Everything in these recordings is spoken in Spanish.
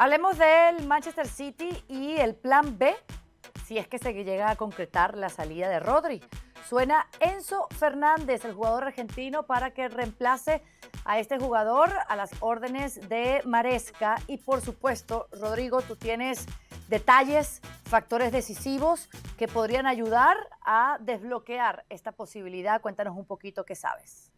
Hablemos del Manchester City y el plan B, si es que se llega a concretar la salida de Rodri. Suena Enzo Fernández, el jugador argentino, para que reemplace a este jugador a las órdenes de Maresca. Y por supuesto, Rodrigo, tú tienes detalles, factores decisivos que podrían ayudar a desbloquear esta posibilidad. Cuéntanos un poquito qué sabes.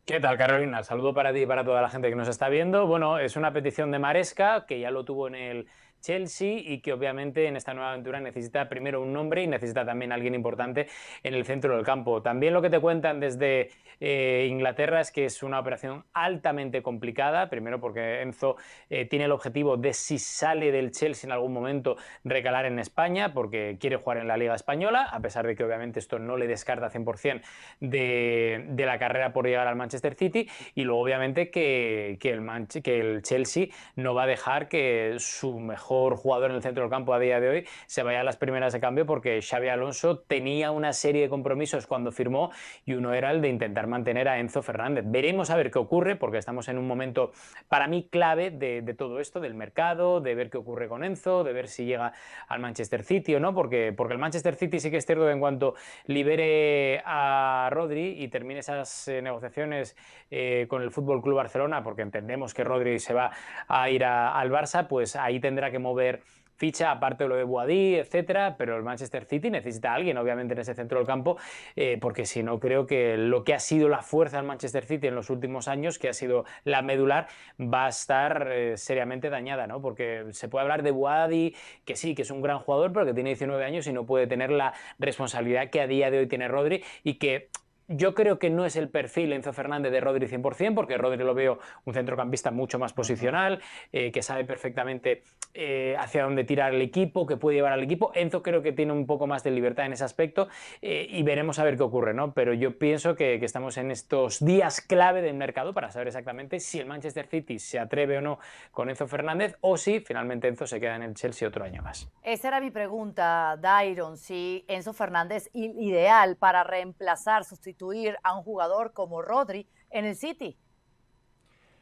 ¿Qué tal, Carolina? Saludo para ti y para toda la gente que nos está viendo. Bueno, es una petición de Maresca, que ya lo tuvo en el Chelsea y que obviamente en esta nueva aventura necesita primero un nombre y necesita también alguien importante en el centro del campo. También lo que te cuentan desde Inglaterra es que es una operación altamente complicada, primero porque Enzo tiene el objetivo de, si sale del Chelsea en algún momento, recalar en España, porque quiere jugar en la Liga Española, a pesar de que obviamente esto no le descarta 100% de la carrera por llegar al Manchester City. Y luego obviamente que el Chelsea no va a dejar que su mejor jugador en el centro del campo a día de hoy se vaya a las primeras de cambio, porque Xabi Alonso tenía una serie de compromisos cuando firmó y uno era el de intentar mantener a Enzo Fernández. Veremos a ver qué ocurre, porque estamos en un momento para mí clave de todo esto, del mercado, de ver qué ocurre con Enzo, de ver si llega al Manchester City o no, porque el Manchester City sí que es cierto que en cuanto libere a Rodri y termine esas negociaciones con el Fútbol Club Barcelona, porque entendemos que Rodri se va a ir al Barça, pues ahí tendrá que mover ficha, aparte de lo de Boadí, etcétera, pero el Manchester City necesita a alguien, obviamente, en ese centro del campo, porque si no, creo que lo que ha sido la fuerza del Manchester City en los últimos años, que ha sido la medular, va a estar seriamente dañada, ¿no? Porque se puede hablar de Boadí, que sí, que es un gran jugador, pero que tiene 19 años y no puede tener la responsabilidad que a día de hoy tiene Rodri, y que yo creo que no es el perfil Enzo Fernández de Rodri 100%, porque Rodri lo veo un centrocampista mucho más posicional, que sabe perfectamente hacia dónde tirar el equipo, que puede llevar al equipo. Enzo creo que tiene un poco más de libertad en ese aspecto, y veremos a ver qué ocurre, ¿no? Pero yo pienso que estamos en estos días clave del mercado para saber exactamente si el Manchester City se atreve o no con Enzo Fernández, o si finalmente Enzo se queda en el Chelsea otro año más. Esa era mi pregunta, Dairon, si Enzo Fernández es ideal para reemplazar, sustituir a un jugador como Rodri en el City.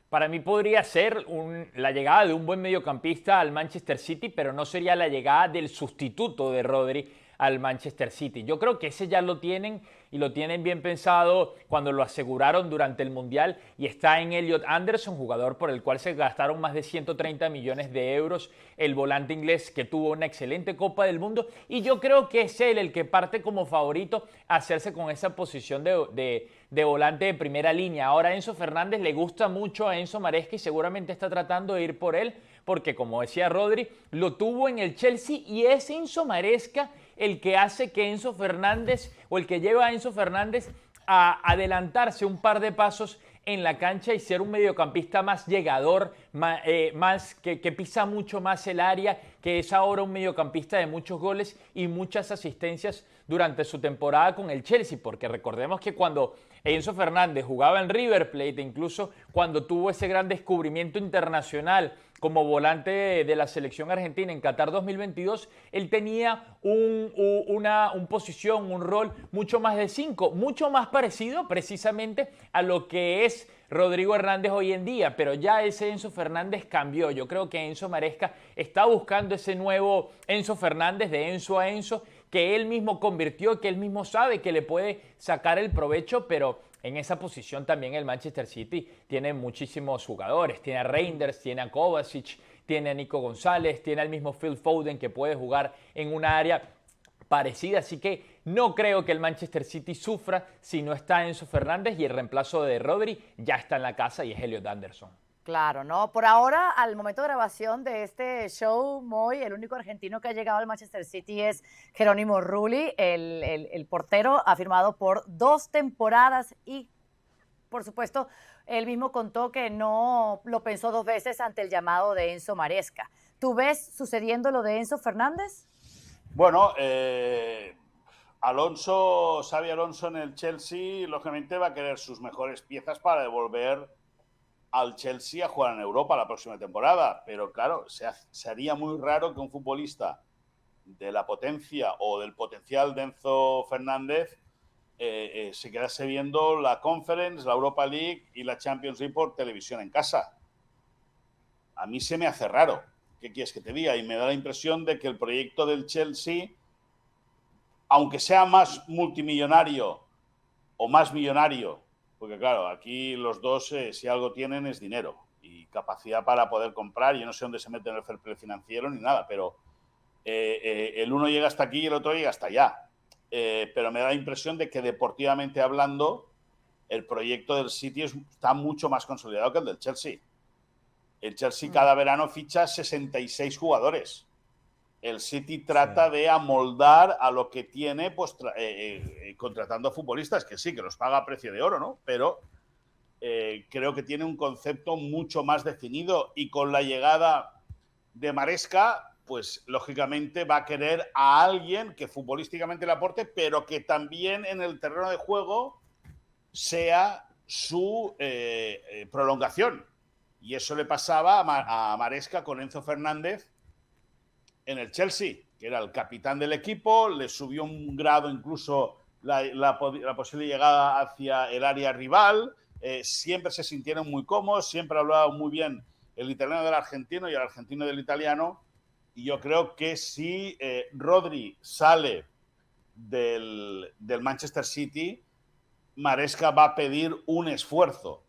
Para mí podría ser la llegada de un buen mediocampista al Manchester City, pero no sería la llegada del sustituto de Rodri al Manchester City. Yo creo que ese ya lo tienen, y lo tienen bien pensado cuando lo aseguraron durante el Mundial, y está en Elliot Anderson, jugador por el cual se gastaron más de 130 millones de euros, el volante inglés que tuvo una excelente Copa del Mundo, y yo creo que es él el que parte como favorito a hacerse con esa posición de volante de primera línea. Ahora Enzo Fernández le gusta mucho a Enzo Maresca y seguramente está tratando de ir por él, porque como decía Rodri, lo tuvo en el Chelsea, y es Enzo Maresca el que hace que Enzo Fernández, o el que lleva a Enzo Fernández a adelantarse un par de pasos en la cancha y ser un mediocampista más llegador, más que pisa mucho más el área, que es ahora un mediocampista de muchos goles y muchas asistencias durante su temporada con el Chelsea, porque recordemos que cuando Enzo Fernández jugaba en River Plate, incluso cuando tuvo ese gran descubrimiento internacional como volante de la selección argentina en Qatar 2022, él tenía una posición, un rol mucho más de 5, mucho más parecido precisamente a lo que es Rodrigo Hernández hoy en día, pero ya ese Enzo Fernández cambió. Yo creo que Enzo Maresca está buscando ese nuevo Enzo Fernández, de Enzo a Enzo, que él mismo convirtió, que él mismo sabe que le puede sacar el provecho, pero en esa posición también el Manchester City tiene muchísimos jugadores. Tiene a Reinders, tiene a Kovacic, tiene a Nico González, tiene al mismo Phil Foden, que puede jugar en una área parecida. Así que no creo que el Manchester City sufra si no está Enzo Fernández, y el reemplazo de Rodri ya está en la casa, y es Elliot Anderson. Claro, ¿no? Por ahora, al momento de grabación de este show, Moy, el único argentino que ha llegado al Manchester City es Jerónimo Rulli, el portero, ha firmado por 2 temporadas y, por supuesto, él mismo contó que no lo pensó 2 veces ante el llamado de Enzo Maresca. ¿Tú ves sucediendo lo de Enzo Fernández? Bueno, Xabi Alonso en el Chelsea, lógicamente va a querer sus mejores piezas para devolver al Chelsea a jugar en Europa la próxima temporada, pero claro, se haría muy raro que un futbolista de la potencia o del potencial de Enzo Fernández se quedase viendo la Conference, la Europa League y la Champions League por televisión en casa. A mí se me hace raro. ¿Qué quieres que te diga? Y me da la impresión de que el proyecto del Chelsea, aunque sea más multimillonario o más millonario, porque claro, aquí los dos, si algo tienen, es dinero y capacidad para poder comprar. Yo no sé dónde se mete en el fair play financiero ni nada, pero el uno llega hasta aquí y el otro llega hasta allá. Pero me da la impresión de que deportivamente hablando, el proyecto del City está mucho más consolidado que el del Chelsea. El Chelsea cada verano ficha 66 jugadores. El City trata de amoldar a lo que tiene, pues contratando futbolistas, que sí, que los paga a precio de oro, ¿no? Pero creo que tiene un concepto mucho más definido, y con la llegada de Maresca, pues lógicamente va a querer a alguien que futbolísticamente le aporte, pero que también en el terreno de juego sea su prolongación. Y eso le pasaba a Maresca con Enzo Fernández en el Chelsea, que era el capitán del equipo, le subió un grado incluso la posible llegada hacia el área rival, siempre se sintieron muy cómodos, siempre hablaban muy bien el italiano del argentino y el argentino del italiano, y yo creo que si Rodri sale del Manchester City, Maresca va a pedir un esfuerzo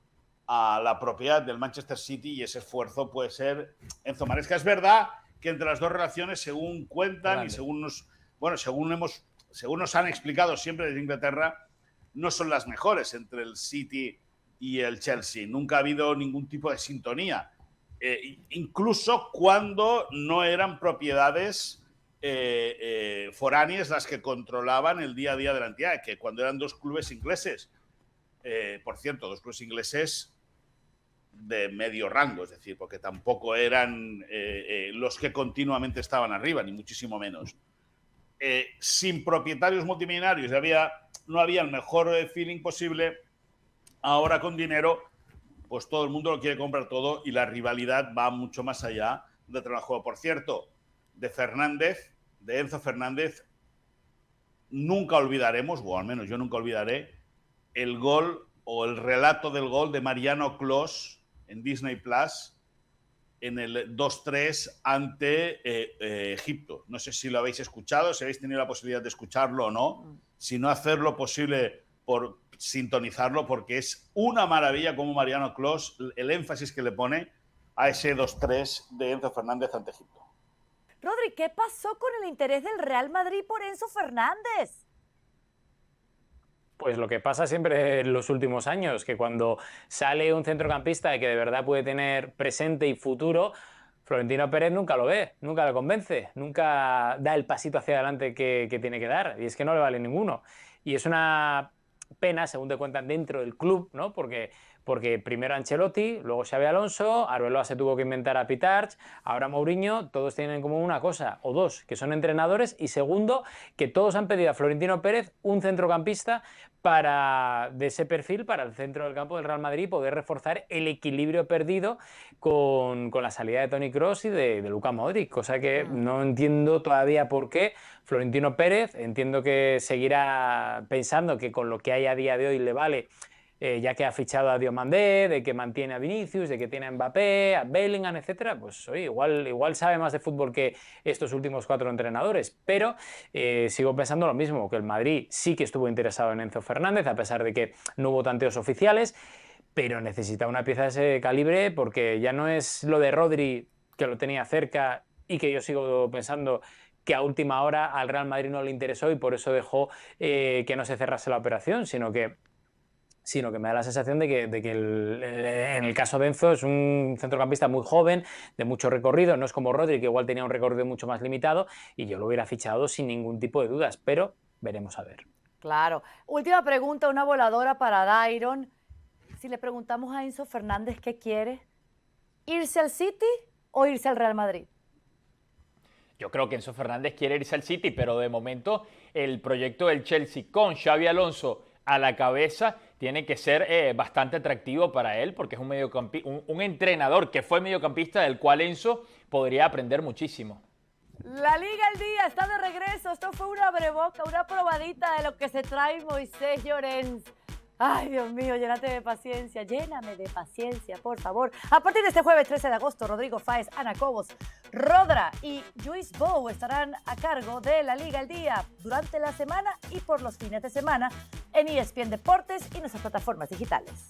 a la propiedad del Manchester City, y ese esfuerzo puede ser Enzo Maresca. Es verdad que entre las dos relaciones, según cuentan y según nos han explicado siempre desde Inglaterra, no son las mejores entre el City y el Chelsea. Nunca ha habido ningún tipo de sintonía, incluso cuando no eran propiedades foráneas las que controlaban el día a día de la entidad, que cuando eran dos clubes ingleses, por cierto, dos clubes ingleses de medio rango, es decir, porque tampoco eran los que continuamente estaban arriba, ni muchísimo menos. Sin propietarios multimillonarios no había el mejor feeling posible. Ahora con dinero, pues todo el mundo lo quiere comprar todo, y la rivalidad va mucho más allá del terreno de juego. Por cierto, de Enzo Fernández, nunca olvidaremos, o al menos yo nunca olvidaré, el gol o el relato del gol de Mariano Clos en Disney Plus en el 2-3 ante Egipto. No sé si lo habéis escuchado, si habéis tenido la posibilidad de escucharlo o no, si no, hacer lo posible por sintonizarlo, porque es una maravilla como Mariano Clos, el énfasis que le pone a ese 2-3 de Enzo Fernández ante Egipto. Rodri, ¿qué pasó con el interés del Real Madrid por Enzo Fernández? Pues lo que pasa siempre en los últimos años, que cuando sale un centrocampista que de verdad puede tener presente y futuro, Florentino Pérez nunca lo ve, nunca le convence, nunca da el pasito hacia adelante que tiene que dar, y es que no le vale ninguno. Y es una pena, según te cuentan dentro del club, ¿no? Porque primero Ancelotti, luego Xabi Alonso, Arbeloa se tuvo que inventar a Pitarch, ahora Mourinho, todos tienen como una cosa o dos, que son entrenadores, y segundo, que todos han pedido a Florentino Pérez un centrocampista de ese perfil para el centro del campo del Real Madrid, y poder reforzar el equilibrio perdido con la salida de Toni Kroos y de Luka Modric, cosa que no entiendo todavía por qué Florentino Pérez. Entiendo que seguirá pensando que con lo que hay a día de hoy le vale, ya que ha fichado a Diomandé, de que mantiene a Vinicius, de que tiene a Mbappé, a Bellingham, etcétera. Pues oye, igual sabe más de fútbol que estos últimos 4 entrenadores, pero sigo pensando lo mismo, que el Madrid sí que estuvo interesado en Enzo Fernández, a pesar de que no hubo tanteos oficiales, pero necesita una pieza de ese calibre, porque ya no es lo de Rodri, que lo tenía cerca y que yo sigo pensando que a última hora al Real Madrid no le interesó y por eso dejó que no se cerrase la operación, sino que me da la sensación de que en el caso de Enzo es un centrocampista muy joven, de mucho recorrido, no es como Rodri, que igual tenía un recorrido mucho más limitado, y yo lo hubiera fichado sin ningún tipo de dudas, pero veremos a ver. Claro. Última pregunta, una voladora para Dairon. Si le preguntamos a Enzo Fernández qué quiere, ¿irse al City o irse al Real Madrid? Yo creo que Enzo Fernández quiere irse al City, pero de momento el proyecto del Chelsea con Xabi Alonso a la cabeza tiene que ser bastante atractivo para él, porque es un entrenador que fue mediocampista del cual Enzo podría aprender muchísimo. La Liga al Día está de regreso. Esto fue una breboca, una probadita de lo que se trae Moisés Llorens. Ay, Dios mío, lléname de paciencia, por favor. A partir de este jueves 13 de agosto, Rodrigo Fáez, Ana Cobos, Rodra y Lluís Bou estarán a cargo de la Liga al Día durante la semana y por los fines de semana en ESPN Deportes y nuestras plataformas digitales.